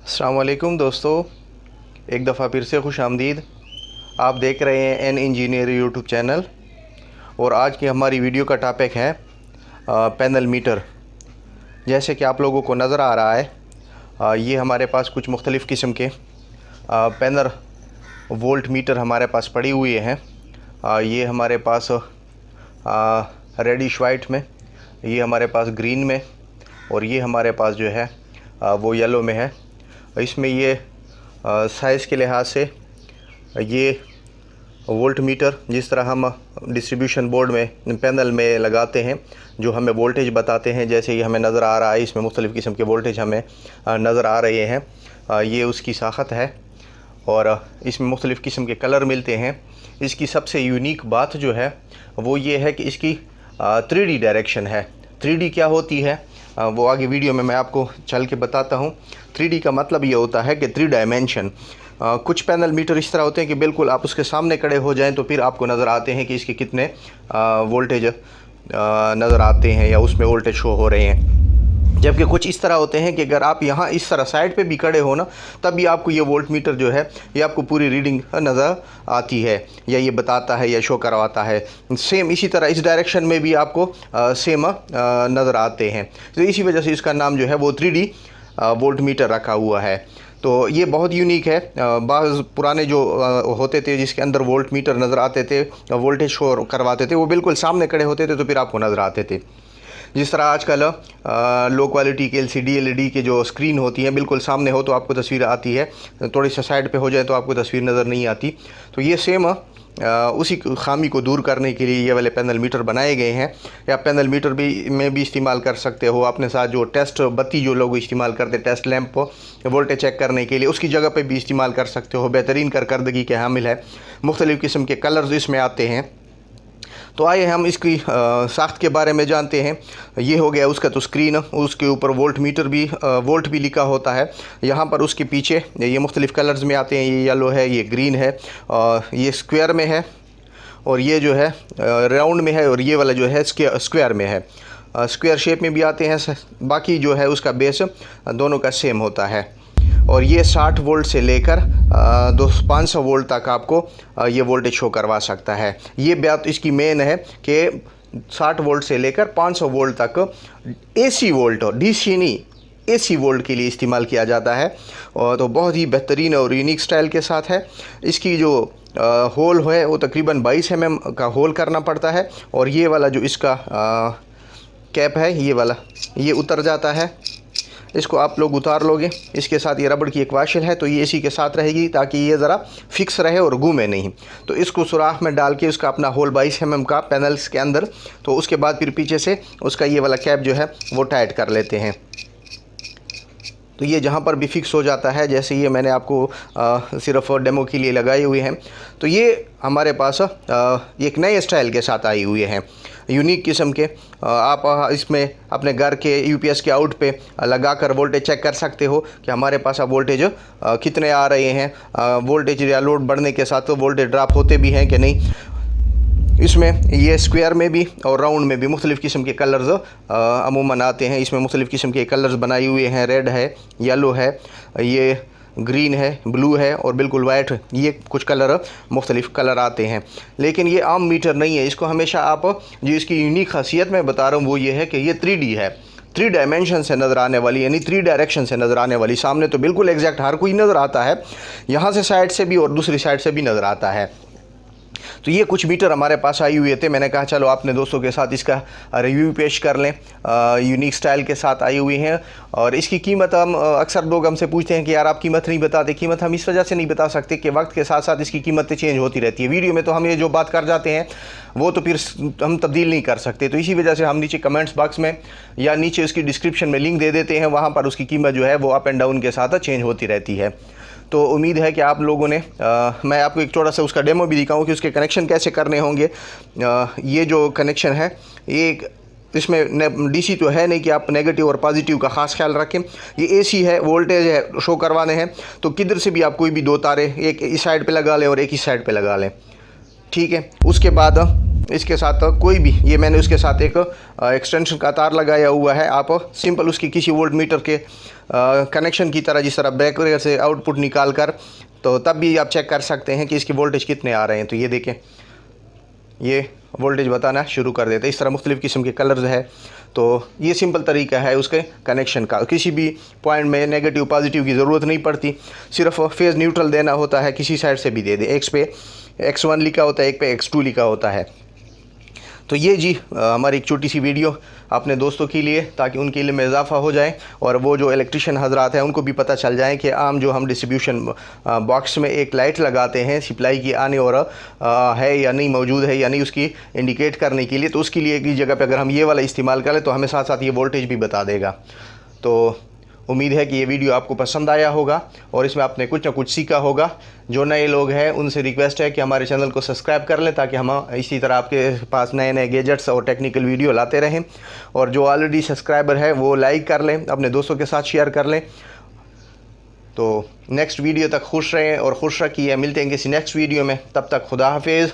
अस्सलाम वालेकुम दोस्तों, एक दफ़ा फिर से खुश आमदीद। आप देख रहे हैं एन इंजीनियर यूट्यूब चैनल और आज की हमारी वीडियो का टॉपिक है पैनल मीटर। जैसे कि आप लोगों को नज़र आ रहा है, ये हमारे पास कुछ मुख्तलिफ़ किस्म के पैनल वोल्ट मीटर हमारे पास पड़ी हुई हैं। ये हमारे पास रेडिश वाइट में, ये हमारे पास ग्रीन में और ये हमारे पास जो है वो येलो में है। इसमें ये साइज़ के लिहाज से ये वोल्ट मीटर जिस तरह हम डिस्ट्रीब्यूशन बोर्ड में पैनल में लगाते हैं, जो हमें वोल्टेज बताते हैं, जैसे ये हमें नज़र आ रहा है, इसमें मुख्तलिफ़ किस्म के वोल्टेज हमें नज़र आ रहे हैं। ये उसकी साख़त है और इसमें मुख्तलिफ़ किस्म के कलर मिलते हैं। इसकी सबसे यूनिक बात जो है वो ये है कि इसकी 3D डायरेक्शन है। 3D क्या होती है वो आगे वीडियो में मैं आपको चल के बताता हूँ। 3D का मतलब ये होता है कि 3 डायमेंशन। कुछ पैनल मीटर इस तरह होते हैं कि बिल्कुल आप उसके सामने खड़े हो जाएं तो फिर आपको नज़र आते हैं कि इसके कितने वोल्टेज नज़र आते हैं या उसमें वोल्टेज शो हो रहे हैं। जबकि कुछ इस तरह होते हैं कि अगर आप यहाँ इस तरह साइड पे भी खड़े हो ना, तब भी आपको ये वोल्ट मीटर जो है ये आपको पूरी रीडिंग नज़र आती है या ये बताता है या शो करवाता है। सेम इसी तरह इस डायरेक्शन में भी आपको सेम नज़र आते हैं। तो इसी वजह से इसका नाम जो है वो 3D वोल्ट मीटर रखा हुआ है। तो ये बहुत यूनिक है। बाज़ पुराने जो होते थे जिसके अंदर वोल्ट मीटर नज़र आते थे, वोल्टेज शो करवाते थे, वो बिल्कुल सामने खड़े होते थे तो फिर आपको नज़र आते थे। जिस तरह आजकल लो क्वालिटी के LCD LED के जो स्क्रीन होती हैं, बिल्कुल सामने हो तो आपको तस्वीर आती है, थोड़ी सा साइड पे हो जाए तो आपको तस्वीर नज़र नहीं आती। तो ये सेम उसी खामी को दूर करने के लिए ये वाले पैनल मीटर बनाए गए हैं। या पैनल मीटर भी में भी इस्तेमाल कर सकते हो। अपने साथ जो टेस्ट बत्ती जो लोग इस्तेमाल करते हैं, टेस्ट लैंप वोल्टेज चेक करने के लिए, उसकी जगह पे भी इस्तेमाल कर सकते हो। बेहतरीन कारकर्दगी के हामिल है। मुख्तलिफ़ किस्म के कलर्स इसमें आते हैं। तो आइए हम इसकी साख्त के बारे में जानते हैं। ये हो गया उसका तो स्क्रीन, उसके ऊपर वोल्ट मीटर भी वोल्ट भी लिखा होता है। यहाँ पर उसके पीछे ये मुख्तलिफ़ कलर्स में आते हैं। ये येलो है, ये ग्रीन है, ये स्क्वायर में है और ये जो है राउंड में है और ये वाला जो है स्क्वायर में है। स्क्वायर शेप में भी आते हैं। बाकी जो है उसका बेस दोनों का सेम होता है। और ये 60 वोल्ट से लेकर 500 वोल्ट तक आपको ये वोल्टेज शो करवा सकता है। ये बात इसकी मेन है कि 60 वोल्ट से लेकर 500 वोल्ट तक AC वोल्ट, DC नहीं, AC वोल्ट के लिए इस्तेमाल किया जाता है। और तो बहुत ही बेहतरीन और यूनिक स्टाइल के साथ है। इसकी जो होल है वो तकरीबन 22 mm का होल करना पड़ता है। और ये वाला जो इसका कैप है, ये वाला ये उतर जाता है। इसको आप लोग उतार लोगे। इसके साथ ये रबड़ की एक वाशल है, तो ये इसी के साथ रहेगी ताकि ये ज़रा फिक्स रहे और घूमे नहीं। तो इसको सुराख में डाल के उसका अपना होल 22 mm का पैनल्स के अंदर, तो उसके बाद फिर पीछे से उसका ये वाला कैप जो है वो टाइट कर लेते हैं। तो ये जहाँ पर भी फिक्स हो जाता है, जैसे ये मैंने आपको सिर्फ डेमो के लिए लगाए हुए हैं। तो ये हमारे पास एक नए स्टाइल के साथ आई हुई हैं, यूनिक किस्म के। आप इसमें अपने घर के UPS के आउट पे लगाकर वोल्टेज चेक कर सकते हो कि हमारे पास अब वोल्टेज कितने आ रहे हैं। वोल्टेज या लोड बढ़ने के साथ तो वोल्टेज ड्रॉप होते भी हैं कि नहीं। इसमें ये स्क्वायर में भी और राउंड में भी मुख्तलिफ़ किस्म के कलर्स अमूमन आते हैं। इसमें मुख्तलिफ़ किस्म के कलर्स बनाए हुए हैं। रेड है, येलो है, ये ग्रीन है, ब्लू है और बिल्कुल वाइट। ये कुछ कलर मुख्तलिफ़ कलर आते हैं। लेकिन ये आम मीटर नहीं है। इसको हमेशा आप जो इसकी यूनिक खासियत मैं बता रहा हूँ वो ये है कि ये 3D है, 3 डायमेंशन से नज़र आने वाली, यानी 3 डायरेक्शन से नज़र आने वाली। सामने तो बिल्कुल एग्जैक्ट हर कोई नज़र आता है, यहाँ से साइड से भी और दूसरी साइड से भी नज़र आता है। तो ये कुछ मीटर हमारे पास आई हुए थे। मैंने कहा चलो अपने दोस्तों के साथ इसका रिव्यू पेश कर लें। यूनिक स्टाइल के साथ आई हुई हैं। और इसकी कीमत हम अक्सर लोग हमसे पूछते हैं कि यार आप कीमत नहीं बताते। कीमत हम इस वजह से नहीं बता सकते कि वक्त के साथ साथ इसकी कीमतें चेंज होती रहती है। वीडियो में तो हम ये जो बात कर जाते हैं वो तो फिर हम तब्दील नहीं कर सकते। तो इसी वजह से हम नीचे कमेंट्स बॉक्स में या नीचे उसकी डिस्क्रिप्शन में लिंक दे देते हैं। वहाँ पर उसकी कीमत जो है वो अप एंड डाउन के साथ चेंज होती रहती है। तो उम्मीद है कि आप लोगों ने मैं आपको एक थोड़ा सा उसका डेमो भी दिखाऊं कि उसके कनेक्शन कैसे करने होंगे। ये जो कनेक्शन है ये इसमें DC तो है नहीं कि आप नेगेटिव और पॉजिटिव का ख़ास ख्याल रखें। ये AC है, वोल्टेज है, शो करवाने हैं। तो किधर से भी आप कोई भी 2 तारे एक इस साइड पे लगा लें और एक इस साइड पे लगा लें, ठीक है। उसके बाद इसके साथ कोई भी, ये मैंने उसके साथ एक एक्सटेंशन का तार लगाया हुआ है। आप सिंपल उसकी किसी वोल्ट मीटर के कनेक्शन की तरह, जिस तरह ब्रेकर से आउटपुट निकाल कर, तो तब भी आप चेक कर सकते हैं कि इसकी वोल्टेज कितने आ रहे हैं। तो ये देखें, ये वोल्टेज बताना शुरू कर देते हैं। इस तरह मुख्तलिफ़ किस्म के कलर्स है। तो ये सिंपल तरीका है उसके कनेक्शन का। किसी भी पॉइंट में नेगेटिव पॉजिटिव की ज़रूरत नहीं पड़ती, सिर्फ फेज़ न्यूट्रल देना होता है। किसी साइड से भी दे दे, एक पे X1 लिखा होता है, एक पे X2 लिखा होता है। तो ये जी हमारी एक छोटी सी वीडियो अपने दोस्तों के लिए, ताकि उनके इल्म में इजाफ़ा हो जाए और वो जो इलेक्ट्रिशियन हजरात हैं उनको भी पता चल जाए कि आम जो हम डिस्ट्रीब्यूशन बॉक्स में एक लाइट लगाते हैं सप्लाई की आने और है या नहीं, मौजूद है या नहीं, उसकी इंडिकेट करने के लिए, तो उसके लिए एक जगह पे अगर हम ये वाला इस्तेमाल करें तो हमें साथ साथ ये वोल्टेज भी बता देगा। तो उम्मीद है कि ये वीडियो आपको पसंद आया होगा और इसमें आपने कुछ ना कुछ सीखा होगा। जो नए लोग हैं उनसे रिक्वेस्ट है कि हमारे चैनल को सब्सक्राइब कर लें, ताकि हम इसी तरह आपके पास नए नए गैजेट्स और टेक्निकल वीडियो लाते रहें। और जो ऑलरेडी सब्सक्राइबर है वो लाइक कर लें, अपने दोस्तों के साथ शेयर कर लें। तो नेक्स्ट वीडियो तक खुश रहें और खुश रखिए। मिलते हैं किसी नेक्स्ट वीडियो में, तब तक खुदा हाफिज़।